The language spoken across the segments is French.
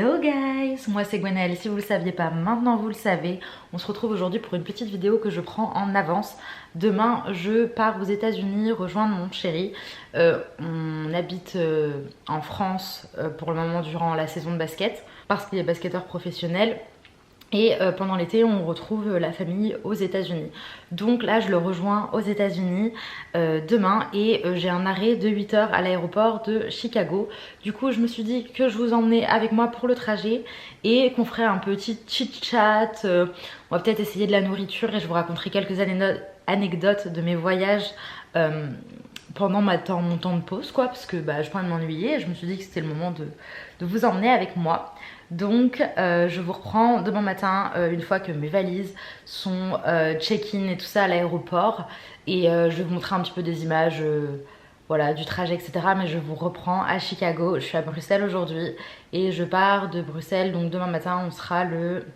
Hello guys, moi c'est Gwenaëlle, si vous le saviez pas, maintenant vous le savez. On se retrouve aujourd'hui pour une petite vidéo que je prends en avance. Demain je pars aux États-Unis rejoindre mon chéri. On habite en France pour le moment durant la saison de basket parce qu'il est basketteur professionnel. Et pendant l'été on retrouve la famille aux États-Unis. Donc là je le rejoins aux États-Unis demain et j'ai un arrêt de 8 h à l'aéroport de Chicago. Du coup je me suis dit que je vous emmenais avec moi pour le trajet et qu'on ferait un petit chit chat. On va peut-être essayer de la nourriture et je vous raconterai quelques anecdotes de mes voyages pendant mon temps de pause quoi, parce que je pourrais m'ennuyer et je me suis dit que c'était le moment de vous emmener avec moi. Donc je vous reprends demain matin une fois que mes valises sont check-in et tout ça à l'aéroport. Et je vais vous montrer un petit peu des images voilà, du trajet etc. Mais je vous reprends à Chicago. Je suis à Bruxelles aujourd'hui et je pars de Bruxelles. Donc demain matin on sera le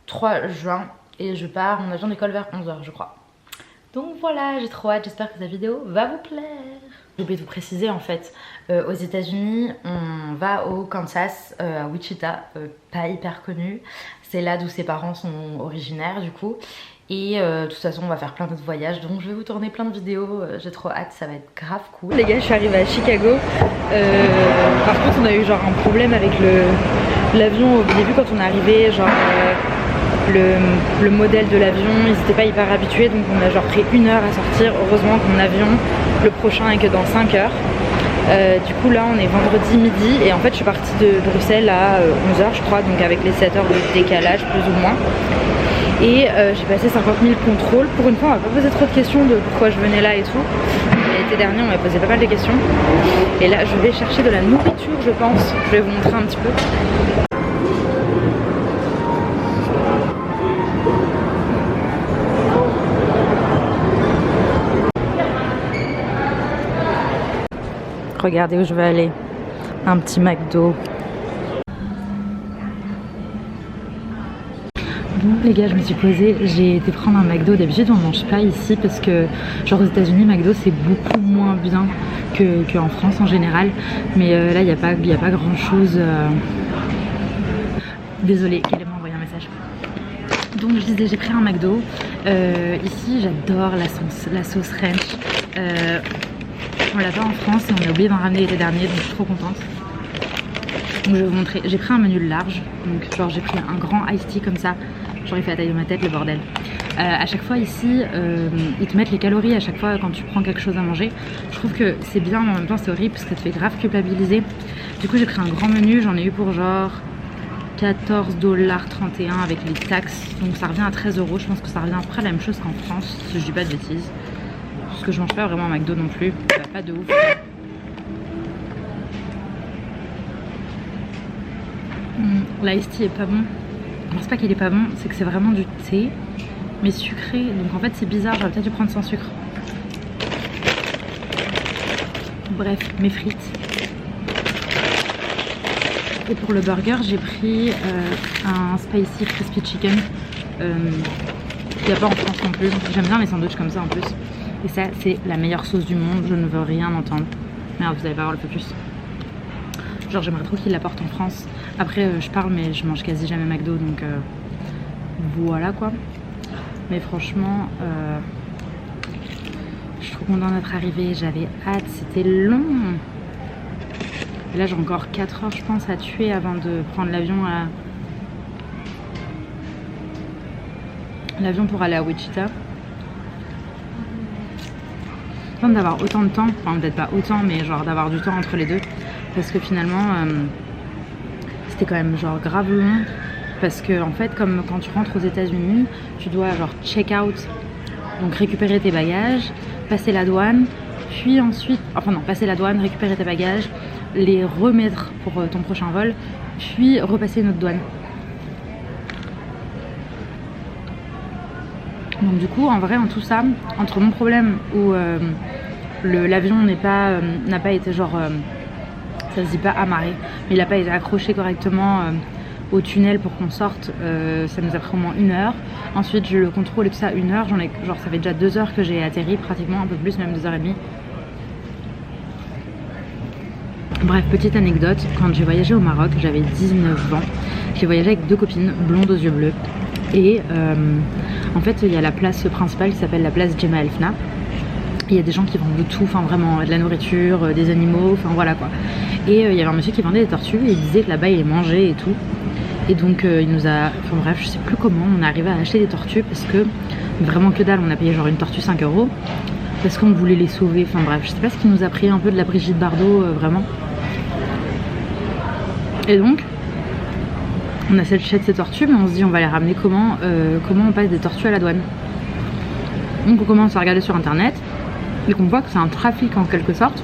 3 juin et je pars, mon avion décolle vers 11 h je crois. Donc voilà, j'ai trop hâte, j'espère que cette vidéo va vous plaire. J'ai oublié de vous préciser en fait, aux États-Unis on va au Kansas, à Wichita, pas hyper connu. C'est là d'où ses parents sont originaires du coup. Et de toute façon on va faire plein d'autres voyages, donc je vais vous tourner plein de vidéos, j'ai trop hâte, ça va être grave cool. Les gars, je suis arrivée à Chicago, par contre on a eu genre un problème avec l'avion au début quand on est arrivé, genre le modèle de l'avion, ils n'étaient pas hyper habitués, donc on a genre pris 1 heure à sortir. Heureusement que mon avion, le prochain est que dans 5 heures. Du coup là on est vendredi midi et en fait je suis partie de Bruxelles à 11 h je crois, donc avec les 7 heures de décalage plus ou moins. Et j'ai passé 50 000 contrôles. Pour une fois on m'a pas posé trop de questions de pourquoi je venais là et tout. L'été dernier on m'a posé pas mal de questions. Et là je vais chercher de la nourriture je pense. Je vais vous montrer un petit peu. Regardez où je vais aller. Un petit McDo. Bon les gars, je me suis posée, j'ai été prendre un McDo. D'habitude on mange pas ici parce que genre aux États-Unis McDo c'est beaucoup moins bien qu'en France en général. Mais là il n'y a pas grand chose. Désolée, qu'elle m'a envoyé un message. Donc je disais, j'ai pris un McDo. Ici j'adore la sauce ranch. On l'a pas en France et on a oublié d'en ramener l'été dernier, donc je suis trop contente. Donc je vais vous montrer, j'ai pris un menu large, donc genre j'ai pris un grand iced tea comme ça, genre il fait la taille de ma tête le bordel. À chaque fois ici, ils te mettent les calories à chaque fois quand tu prends quelque chose à manger. Je trouve que c'est bien mais en même temps c'est horrible parce que ça te fait grave culpabiliser. Du coup j'ai pris un grand menu, j'en ai eu pour genre 14,31 $ avec les taxes, donc ça revient à 13 €. Je pense que ça revient à peu près la même chose qu'en France, si je dis pas de bêtises. Parce que je mange pas vraiment un McDo non plus, pas de ouf. L'ice tea est pas bon. C'est pas qu'il est pas bon, c'est que c'est vraiment du thé, mais sucré. Donc en fait c'est bizarre, j'aurais peut-être dû prendre sans sucre. Bref, mes frites. Et pour le burger, j'ai pris un spicy crispy chicken. Il n'y a pas en France non plus. J'aime bien les sandwichs comme ça en plus. Et ça c'est la meilleure sauce du monde, je ne veux rien entendre. Merde, vous allez pas voir le focus. Genre j'aimerais trop qu'ils l'apportent en France. Après je parle mais je mange quasi jamais McDo donc voilà quoi. Mais franchement je suis trop contente d'être arrivée, j'avais hâte, c'était long. Et là j'ai encore 4 heures je pense à tuer avant de prendre l'avion pour aller à Wichita. D'avoir autant de temps, enfin peut-être pas autant mais genre d'avoir du temps entre les deux parce que finalement c'était quand même genre grave long parce que en fait comme quand tu rentres aux États-Unis tu dois genre check out, donc récupérer tes bagages, passer la douane, puis ensuite passer la douane, récupérer tes bagages, les remettre pour ton prochain vol, puis repasser une autre douane. Donc du coup en vrai en tout ça, entre mon problème où l'avion n'a pas été genre ça se dit pas amarré, mais il n'a pas été accroché correctement au tunnel pour qu'on sorte, ça nous a pris au moins 1 heure. Ensuite le contrôle et tout ça 1 heure, genre ça fait déjà 2 heures que j'ai atterri pratiquement, un peu plus, même 2 h 30. Bref, petite anecdote, quand j'ai voyagé au Maroc, j'avais 19 ans. J'ai voyagé avec 2 copines blondes aux yeux bleus. Et en fait, il y a la place principale qui s'appelle la place Jemaa El Fna. Il y a des gens qui vendent de tout, enfin vraiment de la nourriture, des animaux, enfin voilà quoi. Et il y avait un monsieur qui vendait des tortues et il disait que là-bas il les mangeait et tout. Et donc il nous a, enfin bref, je sais plus comment on est arrivé à acheter des tortues parce que vraiment que dalle, on a payé genre une tortue 5 € parce qu'on voulait les sauver, enfin bref, je sais pas ce qui nous a pris un peu de la Brigitte Bardot vraiment. Et donc on achète ces tortues mais on se dit on va les ramener comment, comment on passe des tortues à la douane. Donc on commence à regarder sur internet et qu'on voit que c'est un trafic en quelque sorte,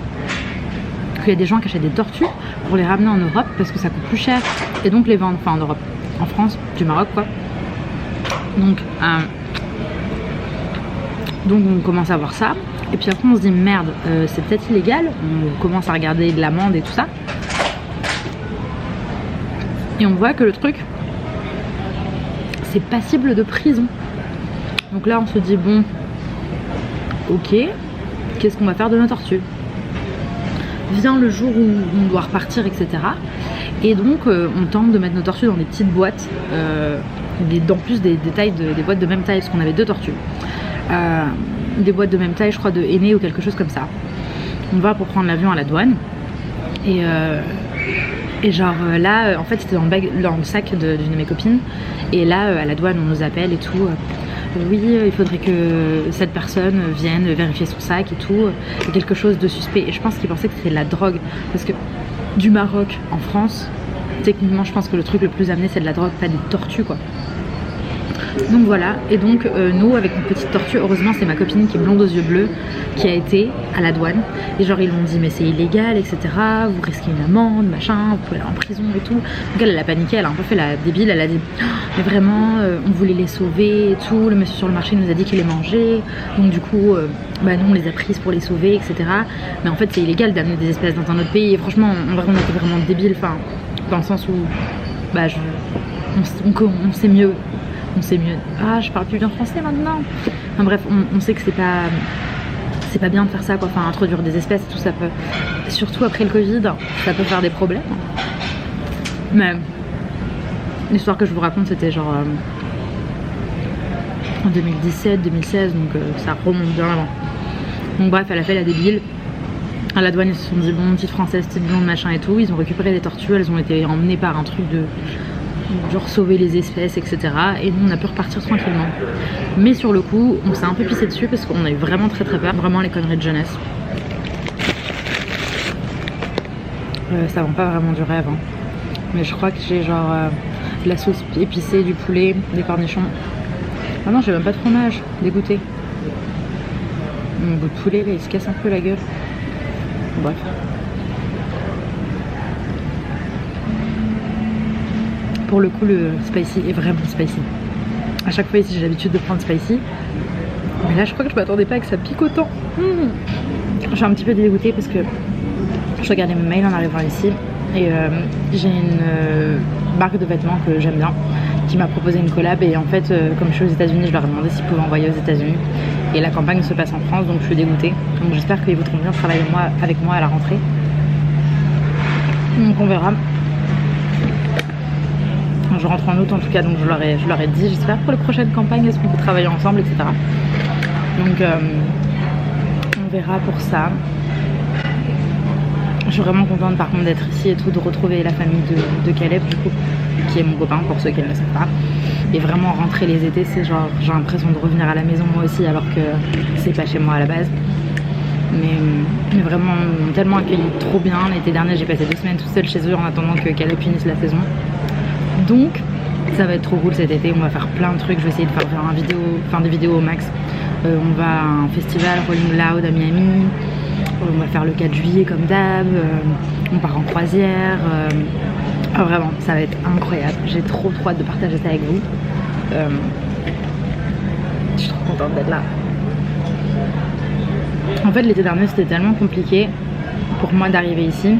qu'il y a des gens qui achètent des tortues pour les ramener en Europe parce que ça coûte plus cher et donc les vendre, enfin en Europe, en France, du Maroc quoi. Donc on commence à voir ça et puis après on se dit merde, c'est peut-être illégal, on commence à regarder de l'amende et tout ça et on voit que le truc c'est passible de prison. Donc là on se dit bon ok, qu'est-ce qu'on va faire de nos tortues? Vient le jour où on doit repartir, etc. Et donc on tente de mettre nos tortues dans des petites boîtes, en plus des boîtes de même taille, parce qu'on avait 2 tortues. Des boîtes de même taille, je crois de aînés ou quelque chose comme ça. On va pour prendre l'avion à la douane. Et genre là, en fait c'était dans le sac d'une de mes copines. Et là, à la douane, on nous appelle et tout. Oui, il faudrait que cette personne vienne vérifier son sac et tout, c'est quelque chose de suspect. Et je pense qu'ils pensaient que c'était de la drogue, parce que du Maroc en France, techniquement je pense que le truc le plus amené c'est de la drogue, pas des tortues quoi. Donc voilà, et donc nous avec une petite tortue, heureusement c'est ma copine qui est blonde aux yeux bleus qui a été à la douane et genre ils l'ont dit mais c'est illégal etc, vous risquez une amende machin, vous pouvez aller en prison et tout. Donc elle a paniqué, elle a un peu fait la débile, elle a dit oh, mais vraiment on voulait les sauver et tout, le monsieur sur le marché nous a dit qu'il les mangeait, donc du coup bah nous on les a prises pour les sauver etc, mais en fait c'est illégal d'amener des espèces dans un autre pays et franchement on était vraiment débiles, enfin dans le sens où bah on sait mieux. On sait mieux. Ah, je parle plus bien français maintenant. Enfin bref, on sait que c'est pas bien de faire ça quoi. Enfin, introduire des espèces, tout ça peut. Surtout après le Covid, ça peut faire des problèmes. Mais l'histoire que je vous raconte, c'était genre en 2017, 2016, donc ça remonte bien avant. Donc bref, elle a fait la débile. À la douane, ils se sont dit bon, petite française, petite blonde, machin et tout. Ils ont récupéré des tortues, elles ont été emmenées par un truc de genre sauver les espèces etc, et nous on a pu repartir tranquillement, mais sur le coup on s'est un peu pissé dessus parce qu'on a eu vraiment très peur, vraiment les conneries de jeunesse. Ça vend pas vraiment du rêve hein. Mais je crois que j'ai genre de la sauce épicée, du poulet, des cornichons. Ah non, j'ai même pas de fromage, dégoûté. Mon goût de poulet là il se casse un peu la gueule. Bref. Pour le coup le spicy est vraiment spicy. À chaque fois ici j'ai l'habitude de prendre spicy, mais là je crois que je m'attendais pas à que ça pique autant. Je suis un petit peu dégoûtée parce que je regardais mes mails en arrivant ici et j'ai une marque de vêtements que j'aime bien qui m'a proposé une collab et en fait comme je suis aux États-Unis je leur ai demandé s'ils pouvaient envoyer aux États-Unis et la campagne se passe en France donc je suis dégoûtée, donc j'espère qu'ils voudront bien travailler avec moi à la rentrée, donc on verra. Je rentre en août en tout cas, donc je leur ai dit j'espère pour les prochaines campagnes est-ce qu'on peut travailler ensemble etc. Donc on verra pour ça. Je suis vraiment contente par contre d'être ici et tout, de retrouver la famille de Caleb du coup, qui est mon copain pour ceux qui ne le savent pas. Et vraiment rentrer les étés, c'est genre j'ai l'impression de revenir à la maison moi aussi alors que c'est pas chez moi à la base. Mais vraiment tellement accueilli trop bien. L'été dernier j'ai passé 2 semaines toute seule chez eux en attendant que Caleb finisse la saison. Donc ça va être trop cool cet été, on va faire plein de trucs, je vais essayer de faire des vidéos au max. On va à un festival Rolling Loud à Miami, on va faire le 4 juillet comme d'hab, on part en croisière, vraiment ça va être incroyable, j'ai trop hâte de partager ça avec vous. Je suis trop contente d'être là. En fait l'été dernier c'était tellement compliqué pour moi d'arriver ici,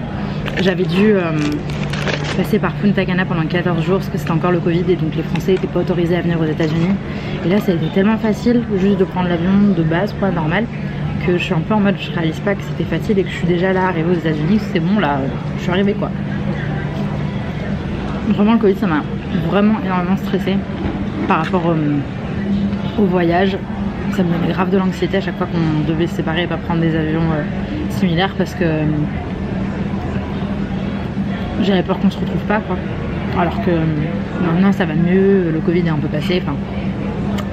j'avais dû passer par Punta Cana pendant 14 jours parce que c'était encore le Covid et donc les Français n'étaient pas autorisés à venir aux États-Unis. Et là ça a été tellement facile juste de prendre l'avion de base quoi, normal, que je suis un peu en mode je réalise pas que c'était facile et que je suis déjà là arrivée aux États-Unis, c'est bon là, je suis arrivée quoi. Vraiment le Covid ça m'a vraiment énormément stressée par rapport au voyage. Ça me donnait grave de l'anxiété à chaque fois qu'on devait se séparer et pas prendre des avions similaires parce que j'avais peur qu'on se retrouve pas quoi. Alors que maintenant ça va mieux, le Covid est un peu passé, enfin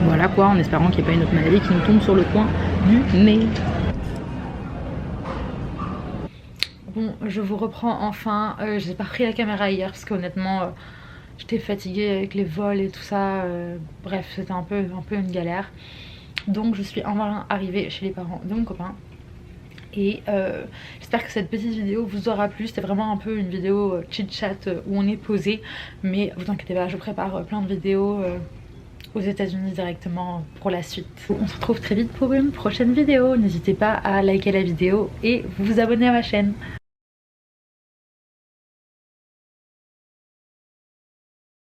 voilà quoi, en espérant qu'il n'y ait pas une autre maladie qui nous tombe sur le coin du nez. Bon, je vous reprends enfin, j'ai pas pris la caméra hier parce qu'honnêtement j'étais fatiguée avec les vols et tout ça, bref c'était un peu une galère. Donc je suis enfin arrivée chez les parents de mon copain. Et j'espère que cette petite vidéo vous aura plu. C'était vraiment un peu une vidéo chit chat où on est posé. Mais vous inquiétez pas, je prépare plein de vidéos aux États-Unis directement pour la suite. On se retrouve très vite pour une prochaine vidéo. N'hésitez pas à liker la vidéo et vous abonner à ma chaîne.